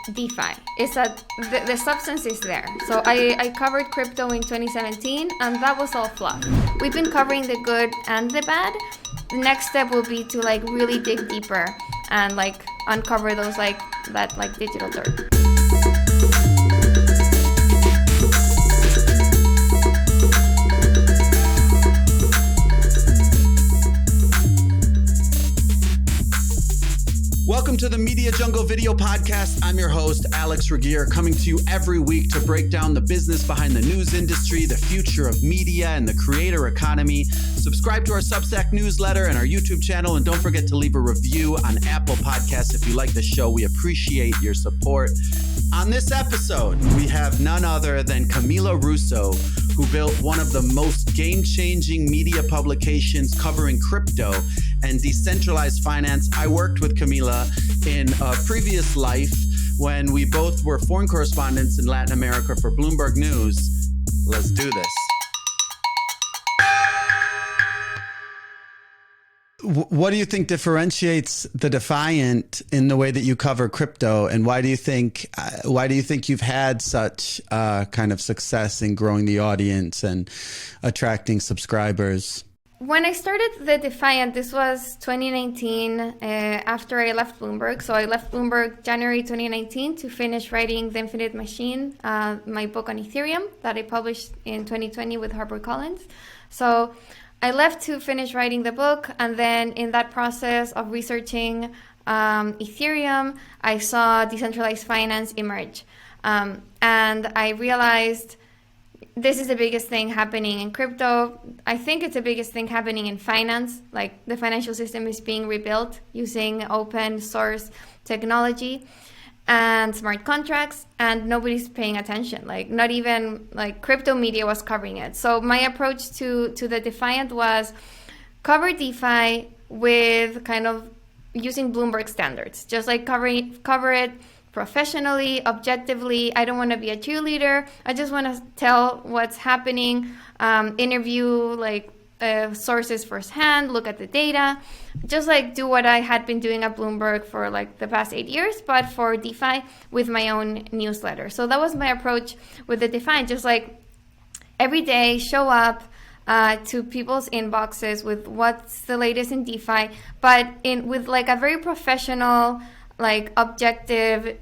DeFi. It's that the substance is there. So I covered crypto in 2017, and that was all fluff. We've been covering the good and the bad. The next step will be to like really dig deeper and like uncover those that digital dirt. Welcome to the Media Jungle Video Podcast. I'm your host, Alex Ragir, coming to you every week to break down the business behind the news industry, the future of media, and the creator economy. Subscribe to our Substack newsletter and our YouTube channel, and don't forget to leave a review on Apple Podcasts if you like the show. We appreciate your support. On this episode, we have none other than Camila Russo, who built one of the most game-changing media publications covering crypto and decentralized finance. I worked with Camila in a previous life when we both were foreign correspondents in Latin America for Bloomberg News. Let's do this. What do you think differentiates the Defiant in the way that you cover crypto, and why do you think you've had such kind of success in growing the audience and attracting subscribers? When I started the Defiant, this was 2019, after I left Bloomberg. So I left Bloomberg January 2019 to finish writing The Infinite Machine, my book on Ethereum that I published in 2020 with HarperCollins. So I left to finish writing the book, and then in that process of researching Ethereum, I saw decentralized finance emerge. And I realized this is the biggest thing happening in crypto. I think it's the biggest thing happening in finance. Like, the financial system is being rebuilt using open source technology and smart contracts, and nobody's paying attention. Like, not even like crypto media was covering it. So my approach to the Defiant was cover DeFi with kind of using Bloomberg standards, just like cover it professionally, objectively. I don't want to be a cheerleader. I just want to tell what's happening, interview sources firsthand, look at the data, just like do what I had been doing at Bloomberg for like the past 8 years, but for DeFi with my own newsletter. So that was my approach with the Defiant, just like every day show up to people's inboxes with what's the latest in DeFi, but with like a very professional, like objective,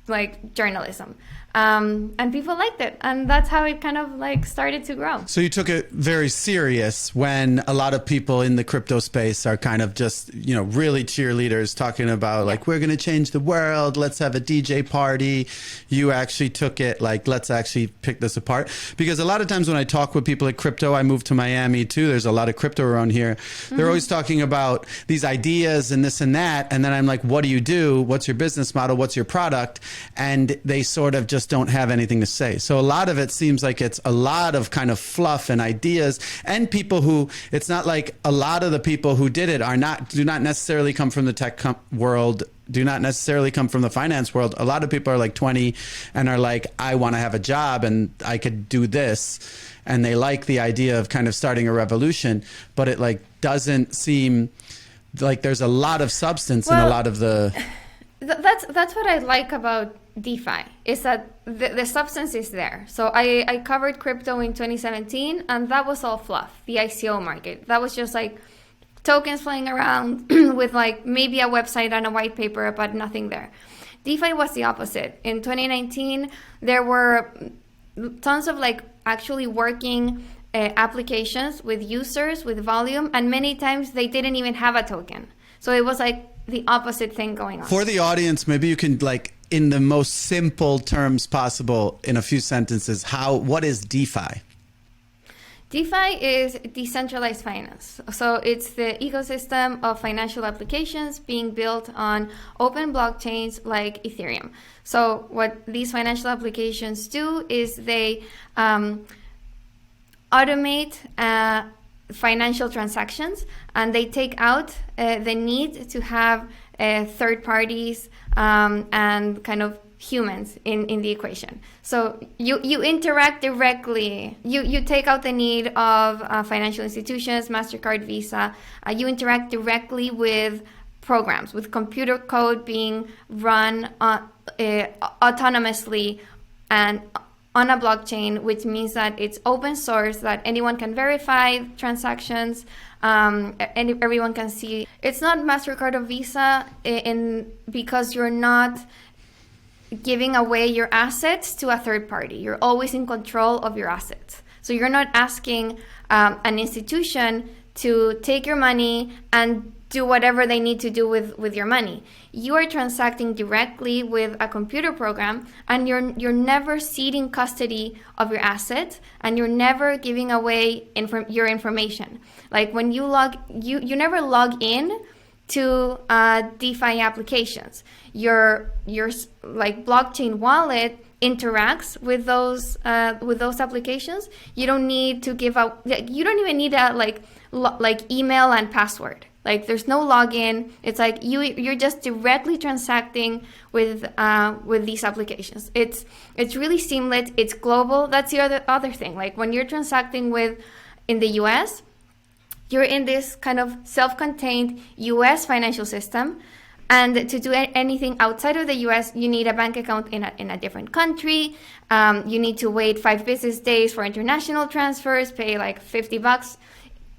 like journalism. And people liked it. And that's how it kind of like started to grow. So you took it very serious when a lot of people in the crypto space are kind of just, really cheerleaders talking about like, we're going to change the world. Let's have a DJ party. You actually took it like, let's actually pick this apart. Because a lot of times when I talk with people at crypto, I moved to Miami too. There's a lot of crypto around here. They're always talking about these ideas and this and that. And then I'm like, what do you do? What's your business model? What's your product? And they sort of just don't have anything to say. So a lot of it seems like it's a lot of kind of fluff and ideas, and people who, it's not like a lot of the people who did it do not necessarily come from the tech world, do not necessarily come from the finance world. A lot of people are like 20 and are like, I want to have a job and I could do this. And they like the idea of kind of starting a revolution, but it like doesn't seem like there's a lot of substance in a lot of the... That's what I like about DeFi, is that the substance is there. So I covered crypto in 2017, and that was all fluff, the ICO market. That was just like tokens flying around with like maybe a website and a white paper, but nothing there. DeFi was the opposite. In 2019, there were tons of like actually working applications with users, with volume, and many times they didn't even have a token. So it was like the opposite thing going on. For the audience, maybe you can, like, in the most simple terms possible, in a few sentences, what is DeFi? DeFi is decentralized finance. So it's the ecosystem of financial applications being built on open blockchains like Ethereum. So what these financial applications do is they automate financial transactions, and they take out the need to have third parties and kind of humans in the equation. So you interact directly. You take out the need of financial institutions, MasterCard, Visa. You interact directly with programs with computer code being run autonomously and on a blockchain, which means that it's open source, that anyone can verify transactions, and everyone can see. It's not MasterCard or Visa because you're not giving away your assets to a third party. You're always in control of your assets. So you're not asking an institution to take your money and do whatever they need to do with your money. You are transacting directly with a computer program, and you're never ceding custody of your assets, and you're never giving away your information. Like when you you never log in to DeFi applications. Your like blockchain wallet interacts with those applications. You don't need to give out. You don't even need a like email and password. Like there's no login. It's like you're just directly transacting with these applications. It's really seamless. It's global. That's the other thing. Like when you're transacting in the US, you're in this kind of self-contained US financial system. And to do anything outside of the US, you need a bank account in a different country. You need to wait 5 business days for international transfers, pay like $50.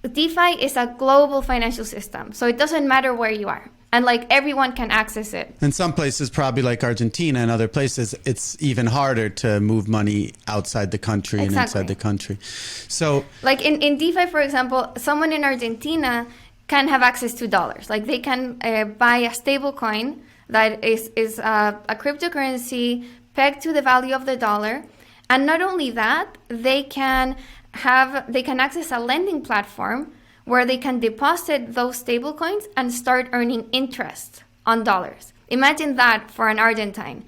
DeFi is a global financial system, so it doesn't matter where you are. And like everyone can access it. In some places, probably like Argentina and other places, it's even harder to move money outside the country and inside the country. So like in DeFi, for example, someone in Argentina can have access to dollars. Like they can buy a stable coin that is a cryptocurrency pegged to the value of the dollar. And not only that, they can access a lending platform where they can deposit those stable coins and start earning interest on dollars. Imagine that for an Argentine.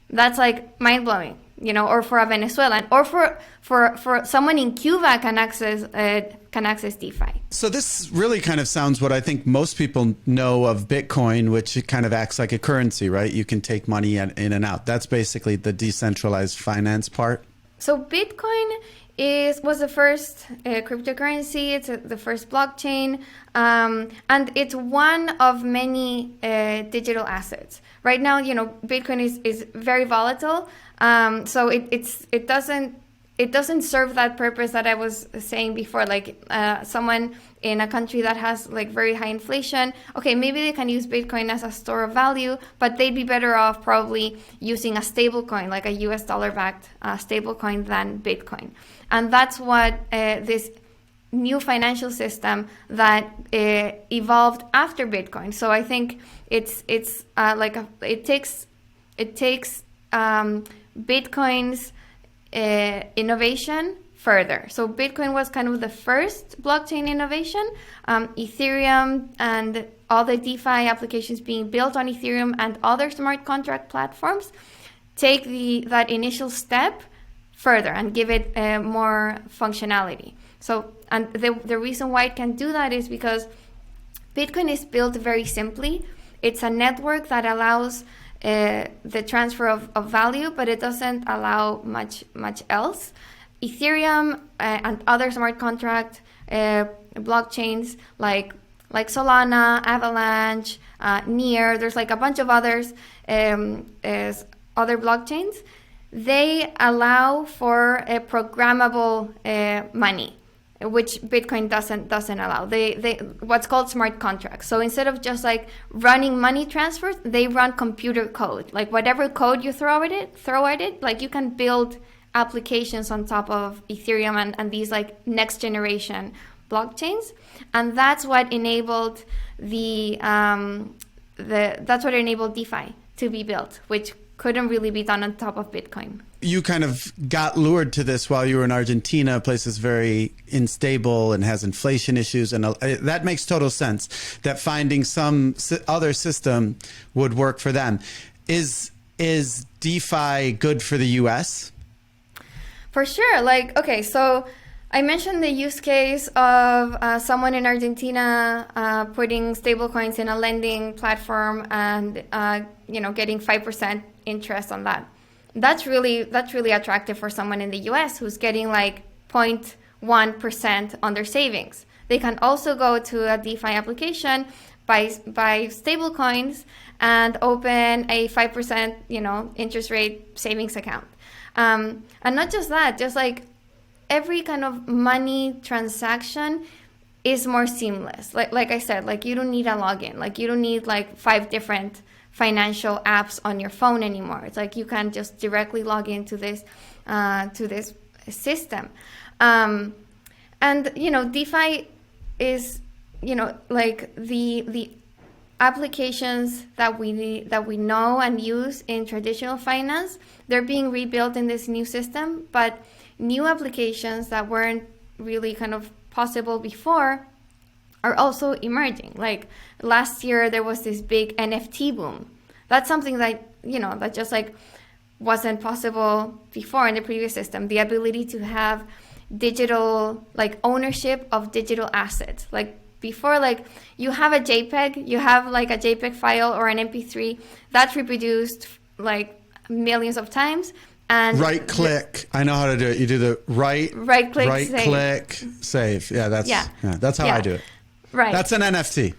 That's like mind-blowing, or for a Venezuelan, or for someone in Cuba can access DeFi. So this really kind of sounds what I think most people know of Bitcoin, which it kind of acts like a currency, right? You can take money in and out. That's basically the decentralized finance part. So Bitcoin was the first cryptocurrency. It's the first blockchain, and it's one of many digital assets. Right now, Bitcoin is very volatile, so it doesn't serve that purpose that I was saying before. Like someone in a country that has like very high inflation, okay, maybe they can use Bitcoin as a store of value, but they'd be better off probably using a stable coin, like a US dollar-backed stable coin, than Bitcoin. And that's what this new financial system that evolved after Bitcoin. So I think it takes Bitcoin's innovation further. So Bitcoin was kind of the first blockchain innovation. Ethereum and all the DeFi applications being built on Ethereum and other smart contract platforms take that initial step further and give it more functionality. So, and the reason why it can do that is because Bitcoin is built very simply. It's a network that allows the transfer of value, but it doesn't allow much else. Ethereum and other smart contract blockchains like Solana, Avalanche, Near, there's like a bunch of others, other blockchains. They allow for a programmable money, which Bitcoin doesn't allow. They what's called smart contracts. So instead of just like running money transfers, they run computer code. Like whatever code you throw at it, like you can build applications on top of Ethereum and these like next generation blockchains. And that's what enabled that's what enabled DeFi to be built, which couldn't really be done on top of Bitcoin. You kind of got lured to this while you were in Argentina. A place is very unstable and has inflation issues. And that makes total sense that finding some other system would work for them. Is DeFi good for the US? For sure. Like, okay, so I mentioned the use case of someone in Argentina putting stablecoins in a lending platform and getting 5% interest on that. That's really attractive for someone in the US who's getting like 0.1% on their savings. They can also go to a DeFi application, buy stable coins and open a 5%, interest rate savings account. And not just that, just like every kind of money transaction is more seamless. Like I said, like you don't need a login. Like you don't need like 5 different financial apps on your phone anymore. It's like you can just directly log into this system. And DeFi is, like the applications that we know and use in traditional finance, they're being rebuilt in this new system, but new applications that weren't really kind of possible before are also emerging. Like last year, there was this big NFT boom. That's something that, that just like wasn't possible before in the previous system. The ability to have digital, like ownership of digital assets. Like before, like you have a JPEG, you have like a JPEG file or an MP3 that's reproduced like millions of times. And right click. I know how to do it. You do the right click, save. Yeah, that's how I do it. Right. That's an NFT.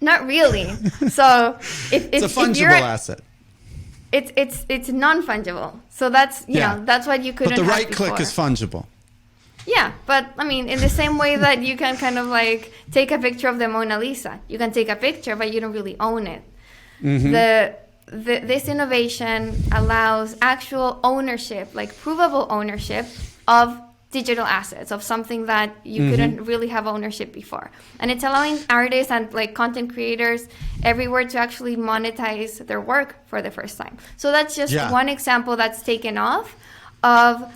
Not really. So it's a fungible asset. It's non-fungible. So that's that's what you couldn't. But the right before. click is fungible. Yeah, but I mean, in the same way that you can kind of like take a picture of the Mona Lisa, you can take a picture, but you don't really own it. Mm-hmm. This innovation allows actual ownership, like provable ownership of digital assets, of something that you couldn't really have ownership before. And it's allowing artists and like content creators everywhere to actually monetize their work for the first time. So that's just one example that's taken off of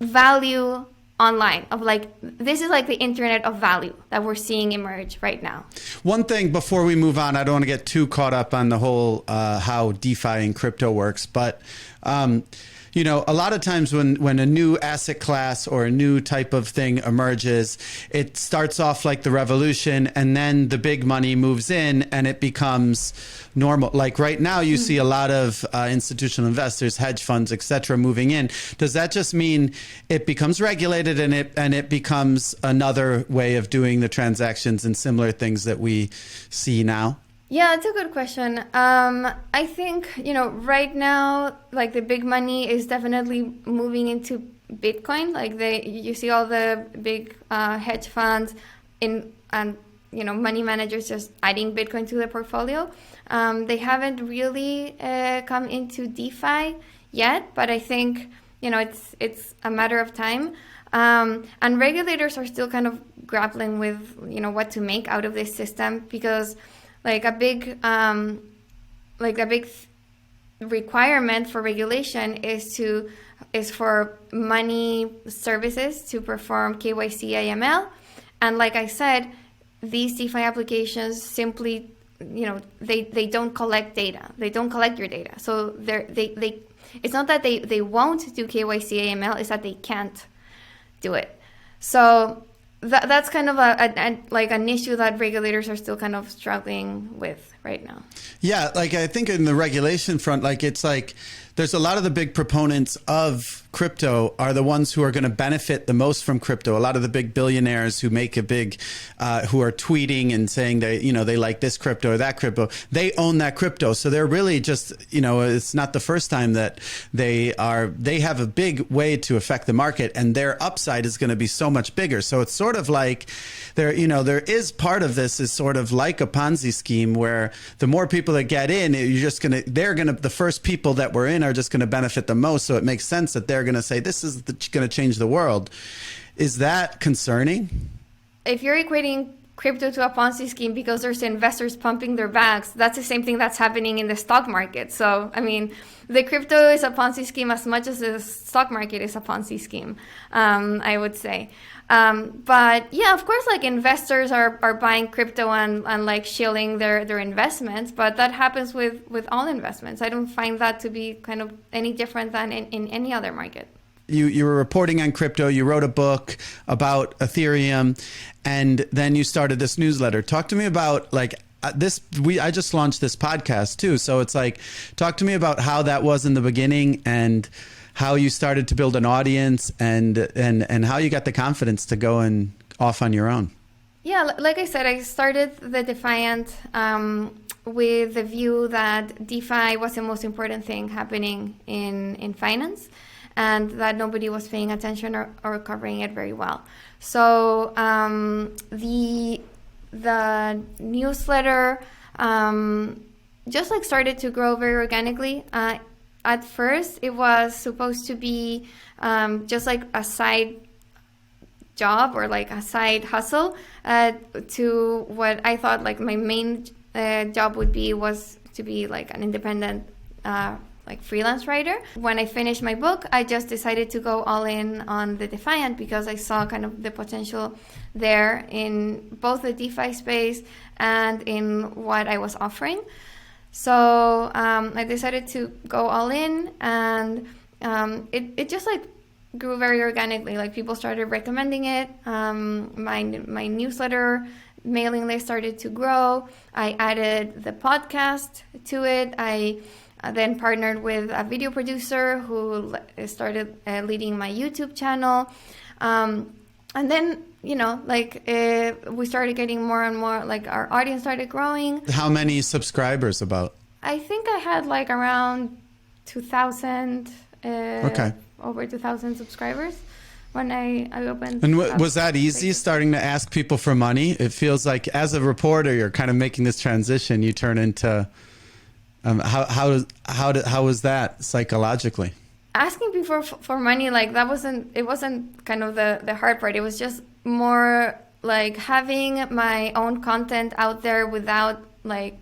value online, of like, this is like the internet of value that we're seeing emerge right now. One thing before we move on, I don't want to get too caught up on the whole how DeFi and crypto works, but a lot of times when a new asset class or a new type of thing emerges, it starts off like the revolution, and then the big money moves in and it becomes normal. Like right now, you see a lot of institutional investors, hedge funds, etc., moving in. Does that just mean it becomes regulated and it becomes another way of doing the transactions and similar things that we see now? Yeah, it's a good question. I think, right now, like the big money is definitely moving into Bitcoin. Like you see all the big hedge funds and money managers just adding Bitcoin to their portfolio. They haven't really come into DeFi yet, but I think, it's a matter of time. And regulators are still kind of grappling with, what to make out of this system, because like a big requirement for regulation is for money services to perform KYC AML, and like I said, these DeFi applications simply, they don't collect data. They don't collect your data. So they it's not that they won't do KYC AML; it's that they can't do it. So that's kind of an issue that regulators are still kind of struggling with right now. Yeah, like I think in the regulation front, like it's like there's a lot of the big proponents of crypto are the ones who are going to benefit the most from crypto. A lot of the big billionaires who make a big, who are tweeting and saying they like this crypto or that crypto, they own that crypto. So they're really just, it's not the first time that they have a big way to affect the market, and their upside is going to be so much bigger. So it's sort of like there is part of this is sort of like a Ponzi scheme where the more people that get in, the first people that were in are just going to benefit the most. So it makes sense that they're going to say, this is going to change the world. Is that concerning? If you're equating crypto to a Ponzi scheme because there's investors pumping their bags, that's the same thing that's happening in the stock market. So, I mean, the crypto is a Ponzi scheme as much as the stock market is a Ponzi scheme, I would say. But yeah, of course, like investors are buying crypto and like shilling their investments, but that happens with all investments. I don't find that to be kind of any different than in any other market. You were reporting on crypto, you wrote a book about Ethereum, and then you started this newsletter. Talk to me about like this. I just launched this podcast too. So it's like, talk to me about how that was in the beginning and how you started to build an audience and how you got the confidence to go and off on your own. Yeah, like I said, I started the Defiant with the view that DeFi was the most important thing happening in finance, and that nobody was paying attention or covering it very well. So the newsletter just like started to grow very organically. At first, it was supposed to be just like a side job or like a side hustle to what I thought like my main job would be, was to be like an independent like freelance writer. When I finished my book, I just decided to go all in on the Defiant because I saw kind of the potential there in both the DeFi space and in what I was offering. So I decided to go all in, and it just like grew very organically. Like people started recommending it. My newsletter mailing list started to grow. I added the podcast to it. I then partnered with a video producer who started leading my YouTube channel. And then, you know, like we started getting more and more, like our audience started growing. How many subscribers about? I think I had like around 2,000, okay. Over 2,000 subscribers when I opened. And was that easy, starting to ask people for money? It feels like as a reporter, you're kind of making this transition. You turn into, how was that psychologically? Asking people for money, like it wasn't kind of the hard part. It was just more like having my own content out there without like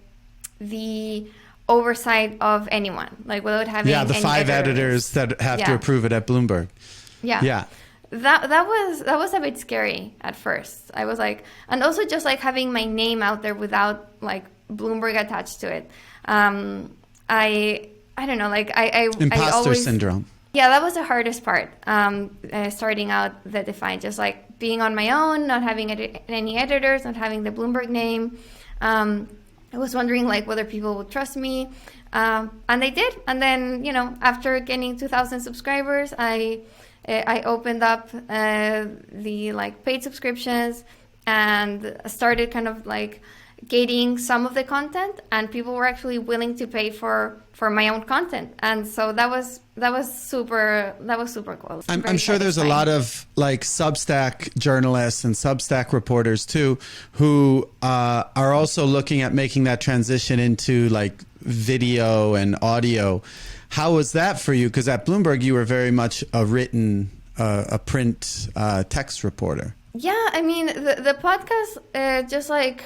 the oversight of anyone, like without having the any 5 editors that have to approve it at Bloomberg. Yeah. That was a bit scary at first. I was like, and also just like having my name out there without like Bloomberg attached to it. I don't know, like Imposter syndrome. Yeah, that was the hardest part. Starting out the Defiant, just like being on my own, not having any editors, not having the Bloomberg name. I was wondering like whether people would trust me, and they did. And then, you know, after getting 2,000 subscribers, I opened up the like paid subscriptions and started kind of like gating some of the content, and people were actually willing to pay for my own content, and so that was super cool. I'm sure there's a lot of like Substack journalists and Substack reporters too who are also looking at making that transition into like video and audio. How was that for you? Because at Bloomberg you were very much a written, a print text reporter. Yeah, I mean the podcast just like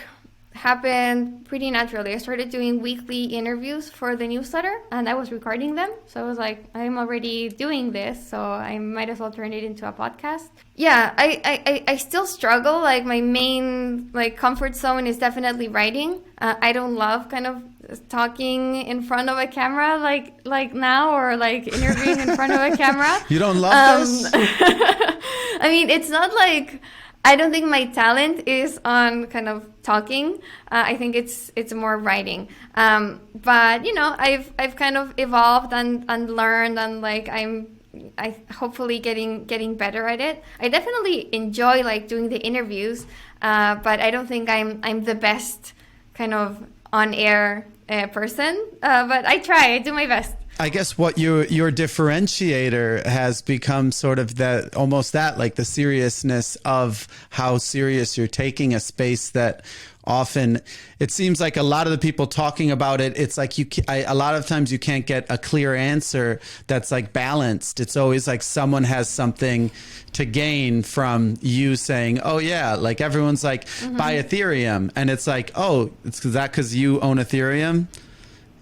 happened pretty naturally. I started doing weekly interviews for the newsletter, and I was recording them. So I was like, I'm already doing this, so I might as well turn it into a podcast. Yeah, I still struggle. Like my main like comfort zone is definitely writing. I don't love kind of talking in front of a camera like now, or like interviewing in front of a camera. You don't love this? I mean, it's not like, I don't think my talent is on kind of talking. I think it's more writing. But you know, I've kind of evolved and learned, and like I hopefully getting better at it. I definitely enjoy like doing the interviews, but I don't think I'm the best kind of on air person. But I try. I do my best. I guess what your differentiator has become sort of that, almost that, like the seriousness of how serious you're taking a space that often it seems like a lot of the people talking about it, it's like a lot of times you can't get a clear answer that's like balanced. It's always like someone has something to gain from you saying, oh yeah, like everyone's like, buy Ethereum. And it's like, oh, it's because you own Ethereum.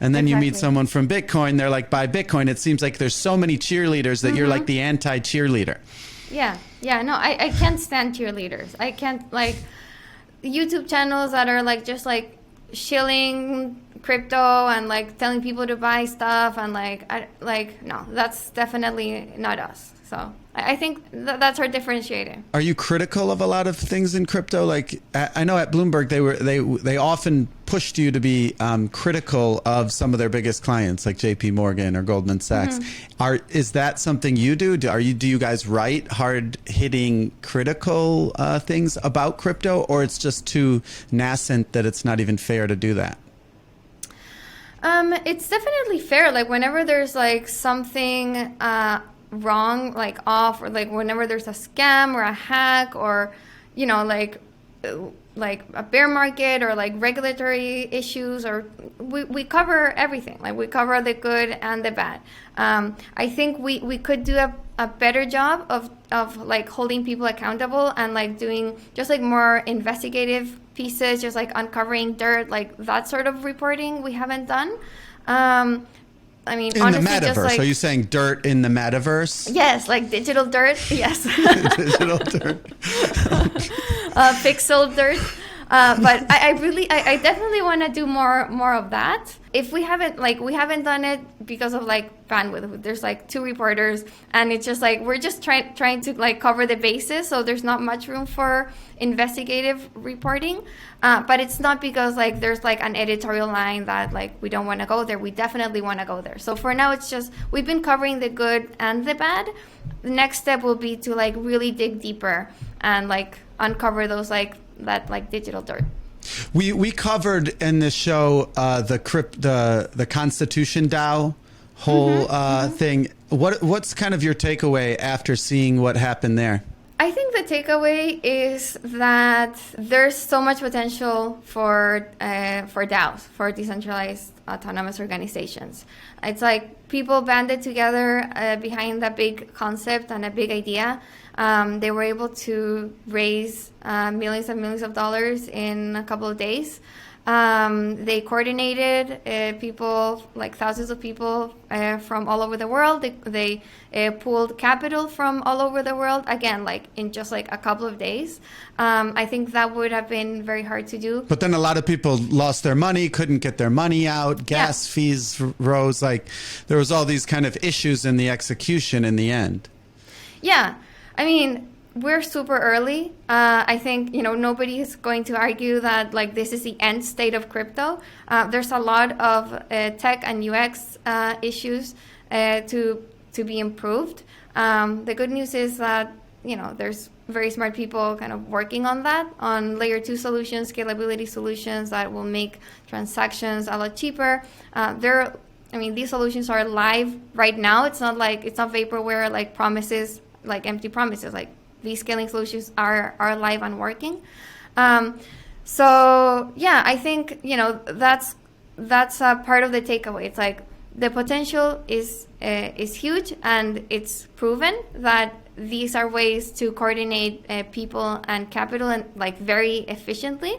And then you meet someone from Bitcoin, they're like, buy Bitcoin. It seems like there's so many cheerleaders that you're like the anti-cheerleader. Yeah. No, I can't stand cheerleaders. I can't, like, YouTube channels that are like just like shilling crypto and like telling people to buy stuff and no, that's definitely not us. So I think that's our differentiator. Are you critical of a lot of things in crypto? Like I know at Bloomberg they often pushed you to be critical of some of their biggest clients, like J.P. Morgan or Goldman Sachs. Is that something you do? Do you guys write hard hitting critical things about crypto, or it's just too nascent that it's not even fair to do that? It's definitely fair. Like whenever there's like something wrong, like off, or like whenever there's a scam or a hack, or like a bear market, or like regulatory issues, or we cover everything. Like we cover the good and the bad. I think we could do a better job of like holding people accountable and like doing just like more investigative pieces, just like uncovering dirt, like that sort of reporting we haven't done. I mean, in honestly, the metaverse, just like, are you saying dirt in the metaverse? Yes, like digital dirt. Yes. Digital dirt. Pixel dirt. But I definitely want to do more of that. If we haven't done it because of like bandwidth. There's like 2 reporters, and it's just like we're just trying to like cover the bases. So there's not much room for investigative reporting. But it's not because like there's like an editorial line that like we don't want to go there. We definitely want to go there. So for now, it's just we've been covering the good and the bad. The next step will be to like really dig deeper and like uncover those like digital dirt. We covered in this show the Constitution DAO whole thing. What's kind of your takeaway after seeing what happened there? I think the takeaway is that there's so much potential for DAOs, for decentralized autonomous organizations. It's like people banded together behind that big concept and a big idea. They were able to raise millions and millions of dollars in a couple of days. They coordinated people, like thousands of people from all over the world. They pulled capital from all over the world, again, like in just like a couple of days. I think that would have been very hard to do. But then a lot of people lost their money, couldn't get their money out, gas fees rose. Like there was all these kind of issues in the execution in the end. Yeah. I mean, we're super early. I think, nobody is going to argue that like this is the end state of crypto. There's a lot of tech and UX issues to be improved. The good news is that, there's very smart people kind of working on that, on layer 2 solutions, scalability solutions that will make transactions a lot cheaper. These solutions are live right now. It's not vaporware, like promises, like empty promises. Like these scaling solutions are live and working. So yeah, I think that's part of the takeaway. It's like the potential is huge, and it's proven that these are ways to coordinate people and capital and like very efficiently.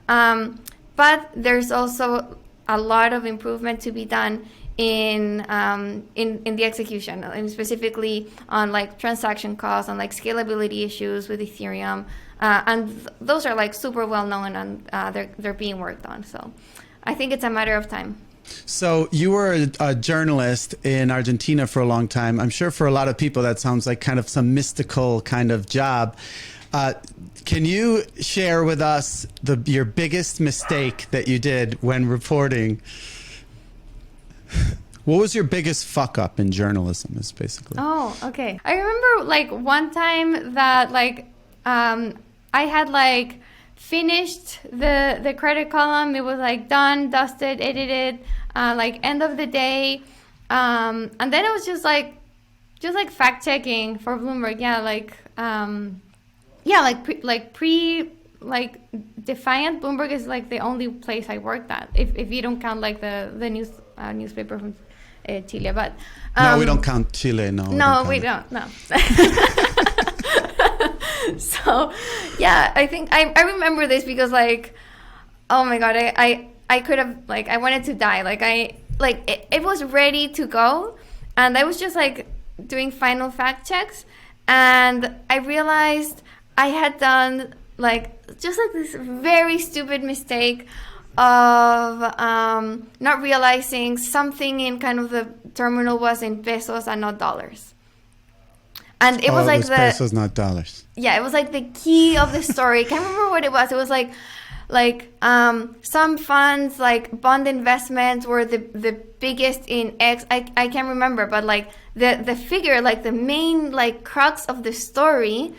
But there's also a lot of improvement to be done in the execution, and specifically on like transaction costs and like scalability issues with Ethereum, and those are like super well known, and they're being worked on. So I think it's a matter of time. So you were a journalist in Argentina for a long time. I'm sure for a lot of people that sounds like kind of some mystical kind of job. Can you share with us your biggest mistake that you did when reporting? What was your biggest fuck up in journalism, is basically? Oh, okay. I remember like one time that like I had like finished the credit column. It was like done, dusted, edited, like end of the day. And then it was just like fact checking for Bloomberg. Yeah, Defiant. Bloomberg is like the only place I worked at, if you don't count like the newspaper from Chile. But no, we don't count Chile. No, we don't. No. So yeah, I think I remember this because like, oh my god, I could have like, I wanted to die. Like it was ready to go, and I was just like doing final fact checks, and I realized I had done like just like this very stupid mistake of not realizing something in kind of the terminal was in pesos and not dollars. And it was like the pesos, not dollars. Yeah, it was like the key of the story. Can't remember what it was. It was like some funds, like bond investments were the biggest in X. I can't remember, but like the figure, like the main like crux of the story,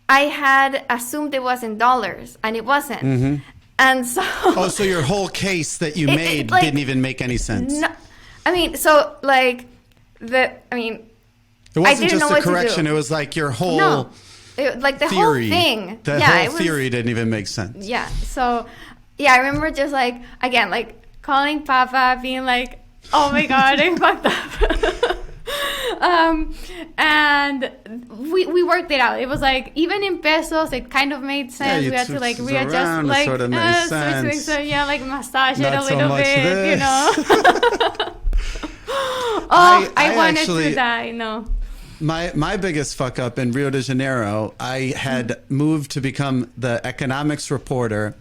I had assumed it was in dollars, and it wasn't. Mm-hmm. And so so your whole case that you made like, didn't even make any sense. No, I mean, so like it wasn't just a correction. It was like your whole like the theory. Whole thing. The whole theory didn't even make sense. Yeah. So I remember just like again like calling Papa, being like, "Oh my God, I fucked up." And we worked it out. It was like even in pesos, it kind of made sense. We had to like readjust, like sort of made sense. So yeah, like massage Not it a so little much bit, this. you know. I wanted actually, to die. No. My biggest fuck up in Rio de Janeiro, I had moved to become the economics reporter,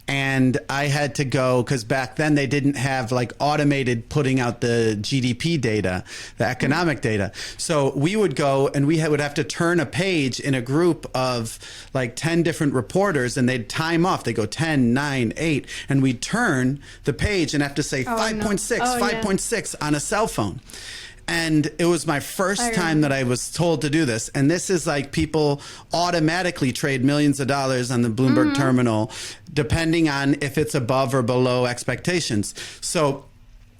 and I had to go because back then they didn't have like automated putting out the GDP data, the economic data. So we would go and we would have to turn a page in a group of like 10 different reporters, and they'd time off. They go 10, 9, 8, and we'd turn the page and have to say 5.6, 5.6 on a cell phone. And it was my first time that I was told to do this. And this is like people automatically trade millions of dollars on the Bloomberg terminal, depending on if it's above or below expectations. So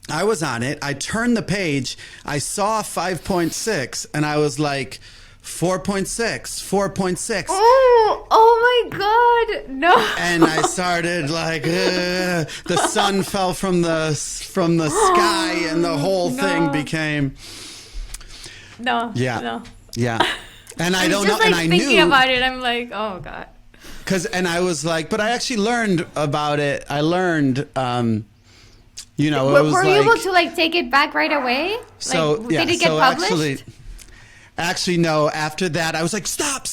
I was on it. I turned the page. I saw 5.6 and I was like, 4.6, 4.6. Oh my God, no. And I started like, the sun fell from the sky, and the whole thing became. No. Yeah. And I don't know, like, and I thinking knew about it. I'm like, oh God. And I was like, but I actually learned about it. I learned. It was were you able to like take it back right away? So like, did it get published? Actually, no. After that, I was like, stop.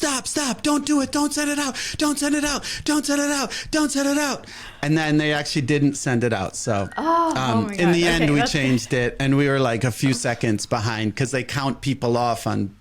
Don't do it. Don't send it out. Don't send it out. Don't send it out. Don't send it out. And then they actually didn't send it out. So oh my God. In the end, we changed it. And we were like a few seconds behind because they count people off on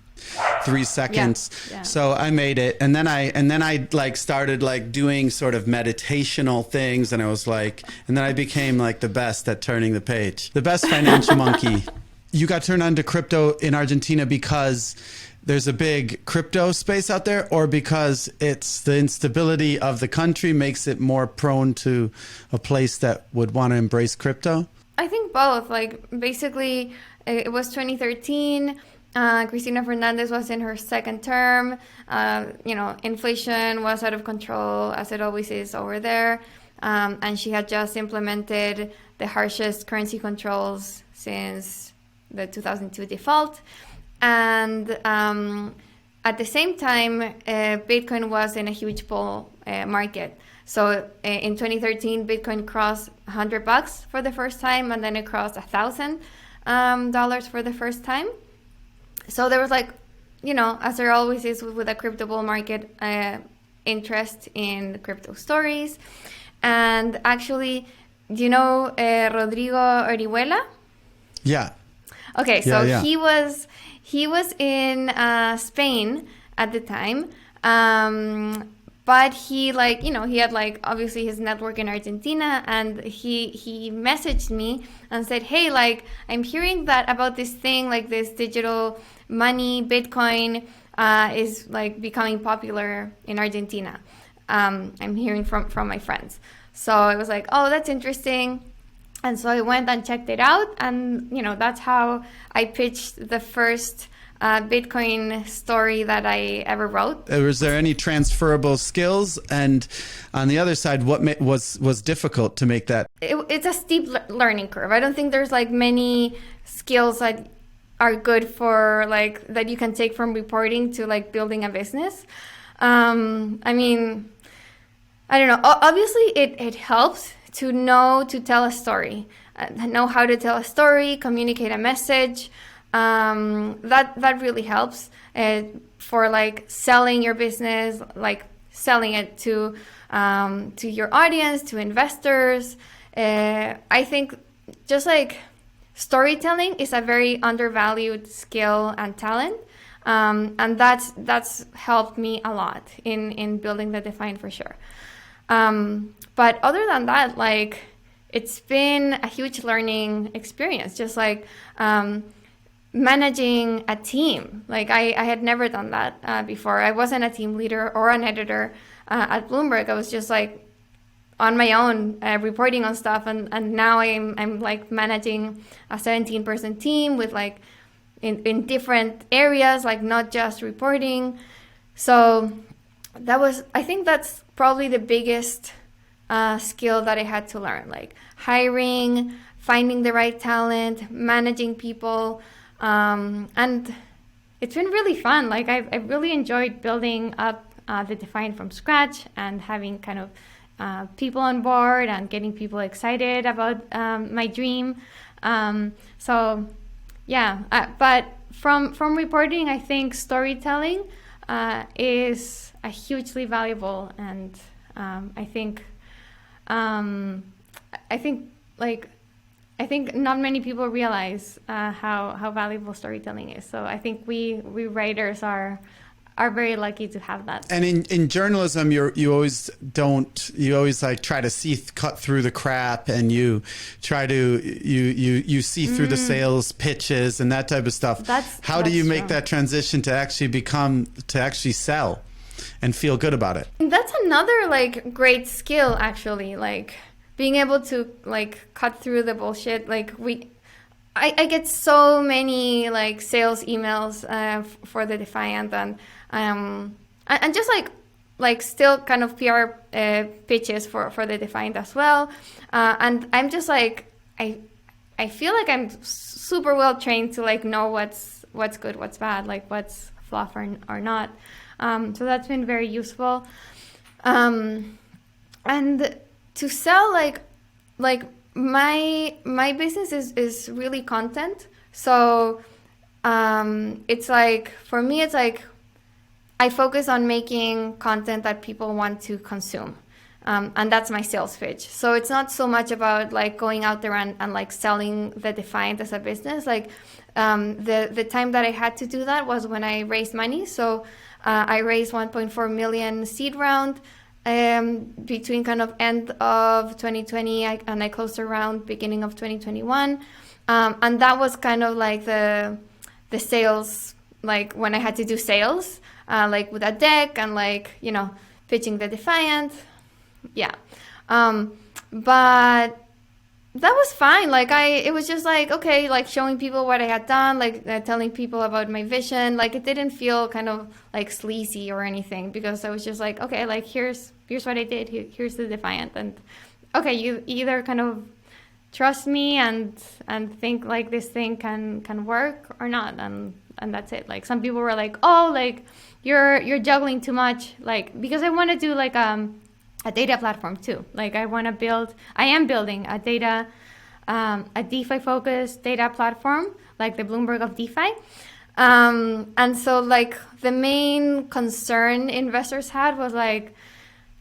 3 seconds. Yeah. So I made it. And then I like started like doing sort of meditational things. And I was like, and then I became like the best at turning the page. The best financial monkey. You got turned on to crypto in Argentina because there's a big crypto space out there, or because it's the instability of the country makes it more prone to a place that would want to embrace crypto? I think both. Like basically, it was 2013. Cristina Fernandez was in her second term. Inflation was out of control, as it always is over there. And she had just implemented the harshest currency controls since the 2002 default. And at the same time, Bitcoin was in a huge bull market. So in 2013, Bitcoin crossed $100 for the first time, and then it crossed $1,000 for the first time. So there was like, as there always is with a crypto bull market, interest in crypto stories. And actually, do you know Rodrigo Orihuela? Yeah. Okay, so he was in Spain at the time, but he he had like obviously his network in Argentina, and he messaged me and said, hey, like I'm hearing that about this thing, like this digital money, Bitcoin is like becoming popular in Argentina. I'm hearing from my friends. So I was like, oh, that's interesting. And so I went and checked it out, and that's how I pitched the first Bitcoin story that I ever wrote. Was there any transferable skills? And on the other side, what was difficult to make that? It's a steep learning curve. I don't think there's like many skills that are good for like that you can take from reporting to like building a business. I mean, I don't know. Obviously, it helps to know to tell a story, know how to tell a story, communicate a message. That really helps for like selling your business, like selling it to your audience, to investors. I think just like storytelling is a very undervalued skill and talent. And that's helped me a lot in building the Defiant for sure. But other than that, like, it's been a huge learning experience, just like managing a team. Like I had never done that before. I wasn't a team leader or an editor at Bloomberg. I was just like on my own reporting on stuff, and now I'm like managing a 17-person team with like in different areas, like not just reporting. So I think that's probably the biggest skill that I had to learn, like hiring, finding the right talent, managing people. And it's been really fun. Like I've really enjoyed building up the Defiant from scratch and having kind of people on board and getting people excited about my dream. So yeah, but from reporting, I think storytelling is a hugely valuable, and I think not many people realize how valuable storytelling is. So I think we writers are very lucky to have that. And in journalism, you always like try to cut through the crap, and you try to you see through the sales pitches and that type of stuff. How do you make that transition to actually sell and feel good about it? That's another like great skill, actually, like being able to like cut through the bullshit. Like I get so many like sales emails for the Defiant, and just like still kind of PR pitches for the Defiant as well. And I'm just like I feel like I'm super well trained to like know what's good, what's bad, like what's fluff or not. So that's been very useful. And to sell, like my business is really content. So it's like, for me, it's like I focus on making content that people want to consume. And that's my sales pitch. So it's not so much about like going out there and like selling the Defiant as a business. Like the time that I had to do that was when I raised money. So I raised 1.4 million seed round between kind of end of 2020 and I closed around beginning of 2021. And that was kind of like the sales, like when I had to do sales, like with a deck and like, you know, pitching the Defiant. Yeah. But that was fine. Like it was just like, okay, like showing people what I had done, like telling people about my vision. Like it didn't feel kind of like sleazy or anything, because I was just like, okay, like here's what I did. Here's the Defiant. And okay, you either kind of trust me and think like this thing can work or not. And that's it. Like some people were like, oh, like you're juggling too much. Like, because I want to do like, a data platform too. Like I am building a DeFi focused data platform, like the Bloomberg of DeFi. And so like the main concern investors had was like,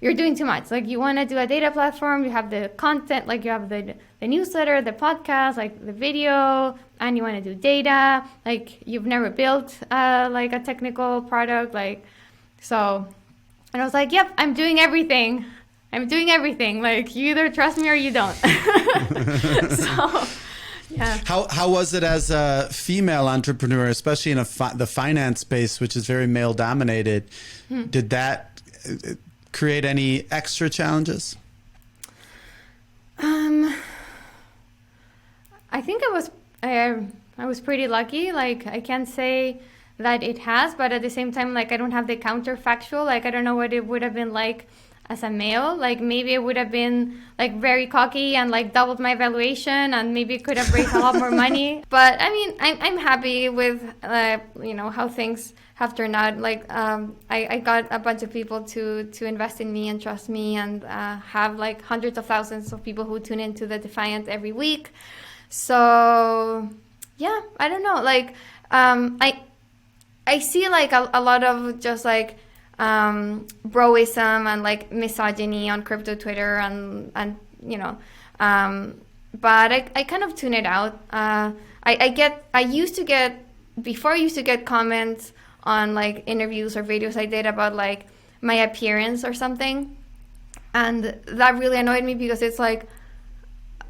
you're doing too much. Like you want to do a data platform, you have the content, like you have the newsletter, the podcast, like the video, and you want to do data. Like you've never built like a technical product. Like, so, and I was like, yep, I'm doing everything. Like you either trust me or you don't. So, yeah. How was it as a female entrepreneur, especially in the finance space, which is very male dominated? Did that create any extra challenges? I think I was pretty lucky. Like I can't say that it has, but at the same time, like I don't have the counterfactual. Like I don't know what it would have been like as a male. Like maybe it would have been like very cocky and like doubled my valuation, and maybe could have raised a lot more money. But I mean, I'm happy with you know how things have turned out. Like I got a bunch of people to invest in me and trust me, and have like hundreds of thousands of people who tune into the Defiant every week. So yeah, I don't know. Like I see like a lot of just like broism and like misogyny on crypto Twitter and you know, but I kind of tune it out. I used to get comments on like interviews or videos I did about like my appearance or something, and that really annoyed me because it's like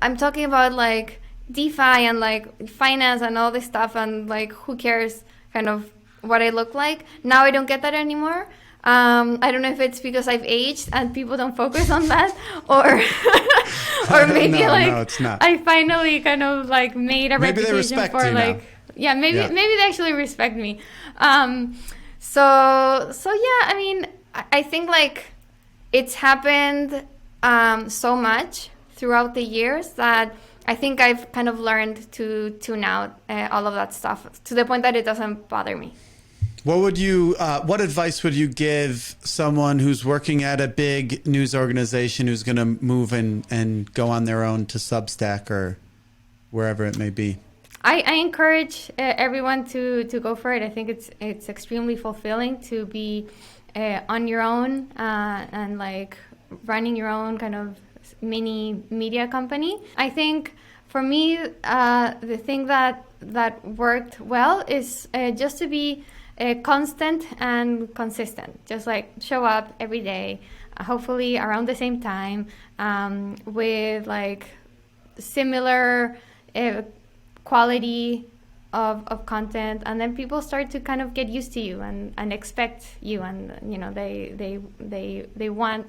I'm talking about like DeFi and like finance and all this stuff, and like who cares kind of what I look like. Now I don't get that anymore. I don't know if it's because I've aged and people don't focus on that, or maybe no, it's not. I finally kind of like made a reputation for like now. Yeah, maybe they actually respect me. So yeah, I mean, I think like it's happened so much throughout the years that I think I've kind of learned to tune out all of that stuff to the point that it doesn't bother me. What advice would you give someone who's working at a big news organization who's going to move and go on their own to Substack or wherever it may be? I encourage everyone to go for it. I think it's extremely fulfilling to be on your own and like running your own kind of mini media company. I think for me, the thing that worked well is just to be constant and consistent. Just like show up every day, hopefully around the same time, with like similar quality of content, and then people start to kind of get used to you and expect you, and you know they want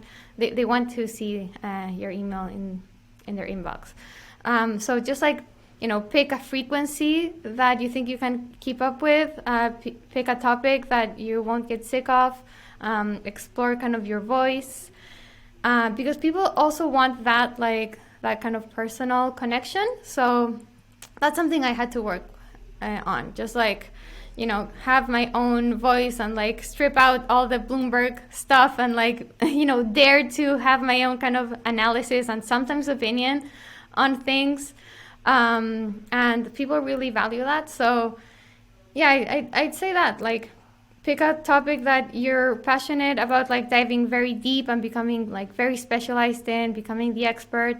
to see your email in their inbox. So just like, you know, pick a frequency that you think you can keep up with, pick a topic that you won't get sick of, explore kind of your voice, because people also want that kind of personal connection. So that's something I had to work on, just like, you know, have my own voice and like strip out all the Bloomberg stuff and like, you know, dare to have my own kind of analysis and sometimes opinion on things. And people really value that. So yeah, I'd say that, like, pick a topic that you're passionate about, like diving very deep and becoming like very specialized in, becoming the expert.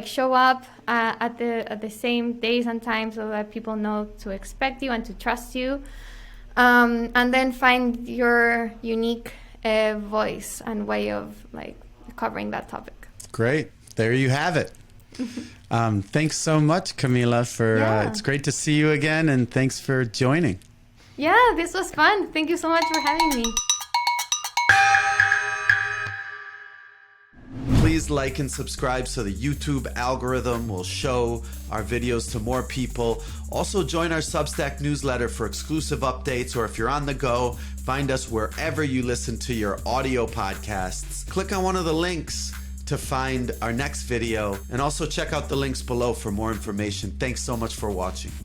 Show up at the same days and times so that people know to expect you and to trust you. And then find your unique voice and way of like covering that topic. Great. There you have it. Thanks so much, Camila, it's great to see you again, and thanks for joining. Yeah, this was fun. Thank you so much for having me. Please like and subscribe so the YouTube algorithm will show our videos to more people. Also join our Substack newsletter for exclusive updates, or if you're on the go, find us wherever you listen to your audio podcasts. Click on one of the links to find our next video, and also check out the links below for more information. Thanks so much for watching.